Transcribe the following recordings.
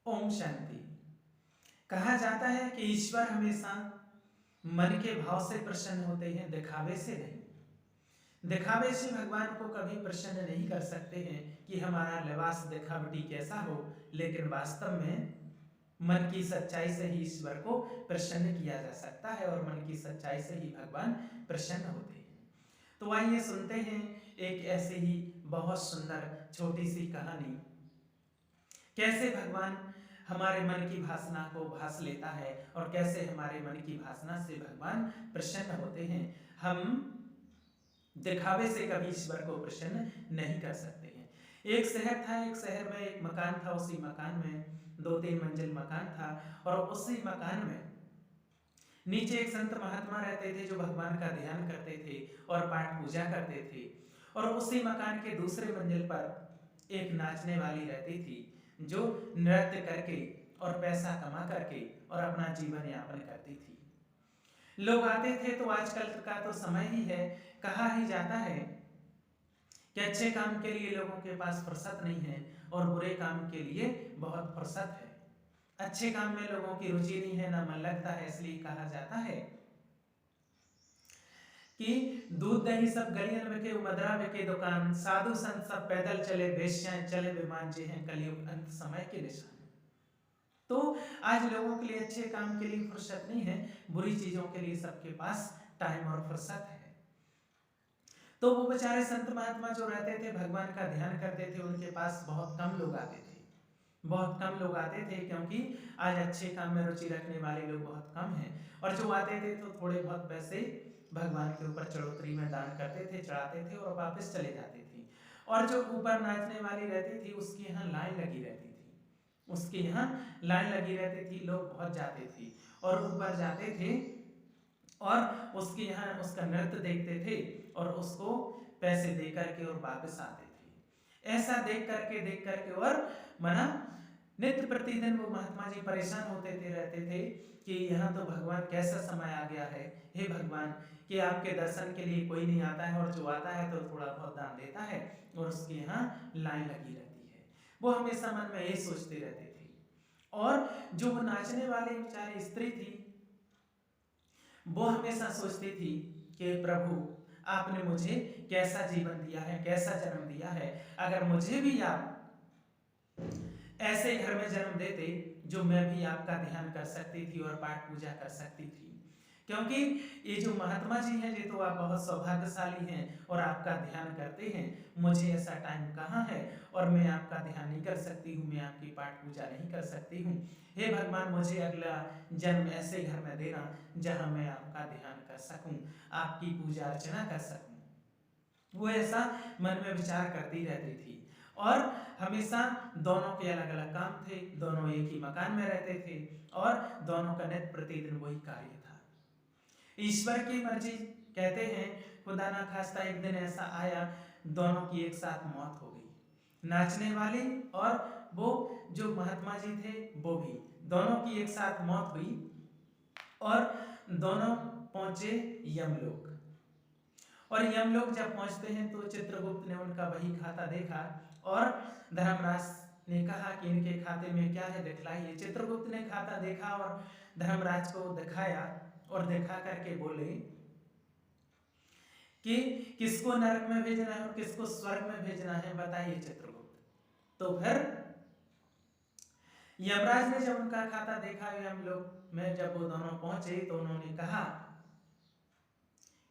ओम शांति। कहा जाता है कि ईश्वर हमेशा मन के भाव से प्रसन्न होते हैं, दिखावे से नहीं। दिखावे से भगवान को कभी प्रसन्न नहीं कर सकते हैं कि हमारा लिबास दिखावटी कैसा हो, लेकिन वास्तव में मन की सच्चाई से ही ईश्वर को प्रसन्न किया जा सकता है और मन की सच्चाई से ही भगवान प्रसन्न होते हैं। तो आइए सुनते हैं एक ऐसी ही बहुत सुंदर छोटी सी कहानी, कैसे भगवान हमारे मन की भासना को भास लेता है और कैसे हमारे मन की भासना से भगवान प्रसन्न होते हैं। हम दिखावे से कभी ईश्वर को प्रसन्न नहीं कर सकते हैं। एक शहर था, एक शहर में एक मकान था। उसी मकान में 2-3 मंजिल मकान था और उसी मकान में नीचे एक संत महात्मा रहते थे जो भगवान का ध्यान करते थे और पाठ पूजा करते थे। और उसी मकान के दूसरे मंजिल पर एक नाचने वाली रहती थी जो नृत्य करके और पैसा कमा करके और अपना जीवन यापन करती थी। लोग आते थे तो आजकल का तो समय ही है, कहा ही जाता है कि अच्छे काम के लिए लोगों के पास फुर्सत नहीं है और बुरे काम के लिए बहुत फुर्सत है। अच्छे काम में लोगों की रुचि नहीं है, ना मन लगता है, इसलिए कहा जाता है कि दूध दही सब गलियन में के मदरा में के दुकान, साधु संत सब पैदल चले, वेश्याएं चले विमान जे हैं, कलयुग अंत समय के निशान। तो आज लोगों के लिए अच्छे काम के लिए फुर्सत नहीं है, बुरी चीजों के लिए सबके पास टाइम और फुर्सत है। तो वो बेचारे संत महात्मा जो रहते थे, भगवान का ध्यान करते थे, उनके पास बहुत कम लोग आते थे। बहुत कम लोग आते थे क्योंकि आज अच्छे काम में रुचि रखने वाले लोग बहुत कम हैं। और जो आते थे तो थोड़े बहुत पैसे भगवान के ऊपर चढ़ोतरी में दान करते थे, चढ़ाते थे और वापस चले जाते थे। और जो ऊपर नाचने वाली रहती थी उसके यहाँ लाइन लगी रहती थी, उसके यहाँ लाइन लगी रहती थी, लोग बहुत जाते थे और ऊपर जाते थे और उसके यहाँ उसका नृत्य देखते थे और उसको पैसे दे करके और वापस आते थे। ऐसा देख करके और मना नित्य प्रतिदिन वो महात्मा जी परेशान होते थे, रहते थे कि यहाँ तो भगवान कैसा समय आ गया है, हे भगवान, कि आपके दर्शन के लिए कोई नहीं आता है और जो आता है तो थोड़ा बहुत दान देता है और उसके यहाँ लाइन लगी रहती है। वो हमेशा मन में यही सोचते रहते थे। और जो वो नाचने वाली बेचारी स्त्री थी, वो हमेशा सोचती थी कि प्रभु आपने मुझे कैसा जीवन दिया है, कैसा जन्म दिया है, अगर मुझे भी आप ऐसे घर में जन्म देते जो मैं भी आपका ध्यान कर सकती थी और पाठ पूजा कर सकती थी। क्योंकि ये जो महात्मा जी हैं, ये तो आप बहुत सौभाग्यशाली हैं और आपका ध्यान करते हैं, मुझे ऐसा टाइम कहाँ है और मैं आपका ध्यान नहीं कर सकती हूँ, मैं आपकी पाठ पूजा नहीं कर सकती हूँ। हे भगवान, मुझे अगला जन्म ऐसे घर में देना जहाँ मैं आपका ध्यान कर सकूँ, आपकी पूजा अर्चना कर सकूँ। वो ऐसा मन में विचार करती रहती थी। और हमेशा दोनों के अलग अलग काम थे, दोनों एक ही मकान में रहते थे और दोनों का नित्य प्रतिदिन वही कार्य था। ईश्वर की मर्जी, कहते हैं खुदा ना खास्ता एक दिन ऐसा आया, दोनों की एक साथ मौत हो गई। नाचने वाली और वो जो महात्मा जी थे वो भी, दोनों की एक साथ मौत हुई और दोनों पहुंचे यमलोक। और यमलोक जब पहुंचते हैं तो चित्रगुप्त ने उनका वही खाता देखा और धर्मराज ने कहा कि इनके खाते में क्या है, दिखलाइए। चित्रगुप्त ने खाता देखा और धर्मराज को दिखाया और दिखा करके बोले कि किसको नरक में भेजना है और किसको स्वर्ग में भेजना है, बताइए चित्रगुप्त। तो फिर यमराज ने जब उनका खाता देखा, यमलोक में जब वो दोनों पहुंचे तो उन्होंने कहा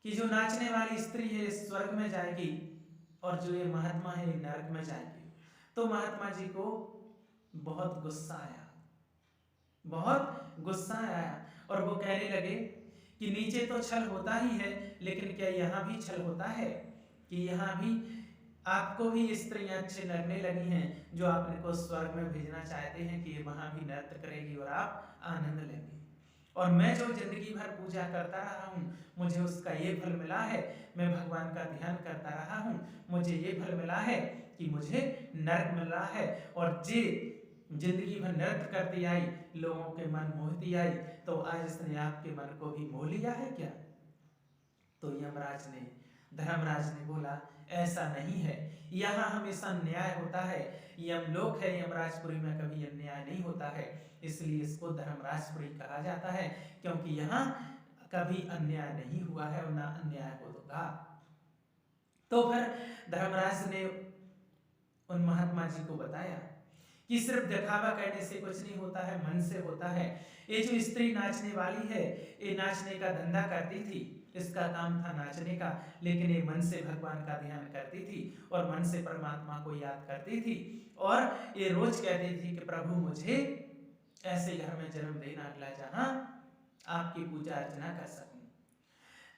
कि जो नाचने वाली स्त्री है स्वर्ग में जाएगी और जो ये महात्मा है नरक में जाएंगे। तो महात्मा जी को बहुत गुस्सा आया, बहुत गुस्सा आया और वो कहने लगे कि नीचे तो छल होता ही है, लेकिन क्या यहाँ भी छल होता है कि यहाँ भी आपको भी स्त्रियां अच्छे लगने लगी हैं जो आप इनको स्वर्ग में भेजना चाहते हैं कि वहां भी नृत्य करेगी और आप आनंद लेंगे। और मैं जो जिंदगी भर पूजा करता रहा हूँ, मुझे उसका ये फल मिला है, मैं भगवान का ध्यान करता रहा हूँ, मुझे ये फल मिला है कि मुझे नरक मिल रहा है। और जे जिंदगी भर नृत्य करती आई, लोगों के मन मोहती आई, तो आज इसने आपके मन को भी मोह लिया है क्या? तो यमराज ने, धर्मराज ने बोला ऐसा नहीं है। यहाँ हमेशा न्याय होता है। यमलोक है, यमराजपुरी में कभी अन्याय नहीं होता है, इसलिए इसको धर्मराजपुरी कहा जाता है, क्योंकि यहाँ कभी अन्याय नहीं हुआ है और ना अन्याय होगा। तो फिर धर्मराज ने उन महात्मा जी को बताया कि सिर्फ दिखावा करने से कुछ नहीं होता है, मन से होता है। ये जो स्त्री नाचने वाली है, ये नाचने का धंधा करती थी, इसका काम था नाचने का, लेकिन ये मन से भगवान का ध्यान करती थी और मन से परमात्मा को याद करती थी, और ये रोज कहती थी कि प्रभु मुझे ऐसे घर में जन्म देना अगला, जहां आपकी पूजा अर्चना कर सकूं।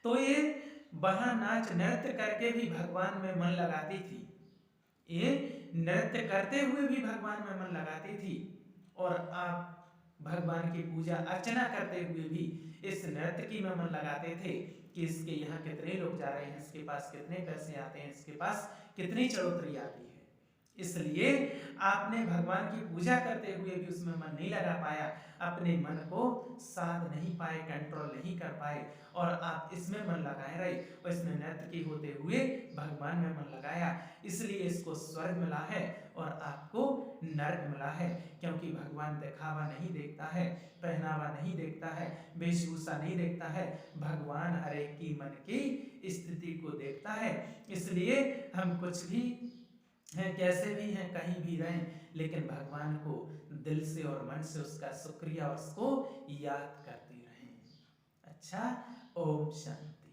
तो ये वहां नाच नृत्य करके भी भगवान में मन लगाती थी, ये नृत्य करते हुए भी भगवान में मन लगाती थी, और आप भगवान की पूजा अर्चना करते हुए भी इस नर्तकी में मन लगाते थे कि इसके यहाँ कितने लोग जा रहे हैं, इसके पास कितने पैसे आते हैं, इसके पास कितनी चढ़ोतरी आती है। इसलिए आपने भगवान की पूजा करते हुए भी उसमें मन नहीं लगा पाया, अपने मन को साध नहीं पाए, कंट्रोल नहीं कर पाए, और आप इसमें मन लगाए रहे और इसमें नर्तकी होते हुए भगवान में मन लगाया, इसलिए इसको स्वर्ग मिला है और आपको नरक मिला है। क्योंकि भगवान दिखावा नहीं देखता है, पहनावा नहीं देखता है, वेशभूषा नहीं देखता है, भगवान हर एक की मन की स्थिति को देखता है। इसलिए हम कुछ भी हैं, कैसे भी हैं, कहीं भी रहें, लेकिन भगवान को दिल से और मन से उसका शुक्रिया और उसको याद करते रहें। अच्छा, ओम शांति।